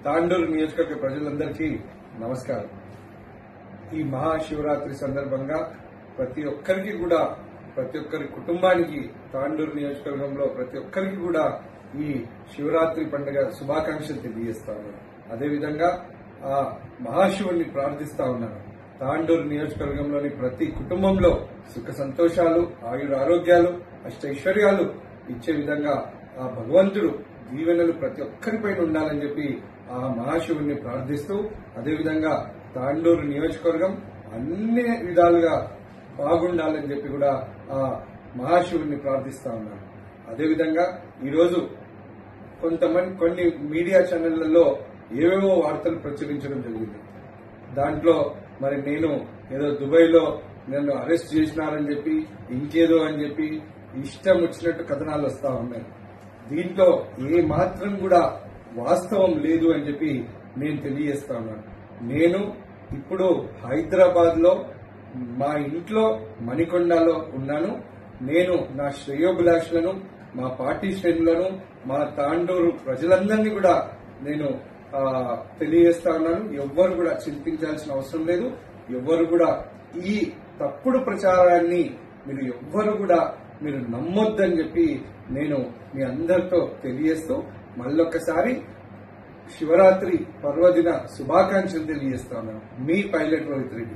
తాండూరు నియోజకవర్గ ప్రజలందరికీ నమస్కారం. ఈ మహాశివరాత్రి సందర్భంగా ప్రతి ఒక్కరి కుటుంబానికి తాండూరు నియోజకవర్గంలో ప్రతి ఒక్కరికి కూడా ఈ శివరాత్రి పండుగ శుభాకాంక్షలు తెలియజేస్తా ఉన్నాను. అదేవిధంగా ఆ మహాశివుణ్ణి ప్రార్థిస్తా ఉన్నాను. తాండూరు నియోజకవర్గంలోని ప్రతి కుటుంబంలో సుఖ సంతోషాలు, ఆయుర ఆరోగ్యాలు, అష్టైశ్వర్యాలు ఇచ్చే విధంగా ఆ భగవంతుడు దీవెనలు ప్రతి ఒక్కరిపైన ఉండాలని చెప్పి ఆ మహాశివుణ్ణి ప్రార్థిస్తూ, అదేవిధంగా తాండూరు నియోజకవర్గం అన్ని విధాలుగా బాగుండాలని చెప్పి కూడా ఆ మహాశివుణ్ణి ప్రార్థిస్తా ఉన్నాను. అదేవిధంగా ఈరోజు కొన్ని మీడియా ఛానళ్లలో ఏవేవో వార్తలు ప్రచురించడం జరిగింది. దాంట్లో మరి నేను ఏదో దుబాయ్లో నన్ను అరెస్ట్ చేసినారని చెప్పి, ఇంకేదో అని చెప్పి ఇష్టం వచ్చినట్టు కథనాలు వస్తా ఉన్నాయి. దీంట్లో ఏ మాత్రం కూడా వాస్తవం లేదు అని చెప్పి నేను తెలియజేస్తా ఉన్నాను. నేను ఇప్పుడు హైదరాబాద్ లో మా ఇంట్లో మణికొండలో ఉన్నాను. నేను నా శ్రేయోభిలాషులను, మా పార్టీ శ్రేణులను, మా తాండూరు ప్రజలందరినీ కూడా నేను తెలియజేస్తా ఉన్నాను. ఎవ్వరు కూడా చింతించాల్సిన అవసరం లేదు. ఎవ్వరు కూడా ఈ తప్పుడు ప్రచారాన్ని మీరు నమ్మొద్దని చెప్పి నేను మీ అందరితో తెలియజేస్తూ మళ్ళొక్కసారి శివరాత్రి పర్వదిన శుభాకాంక్షలు తెలియజేస్తా ఉన్నాను. మీ పైలట్ రోహిత్ రెడ్డి.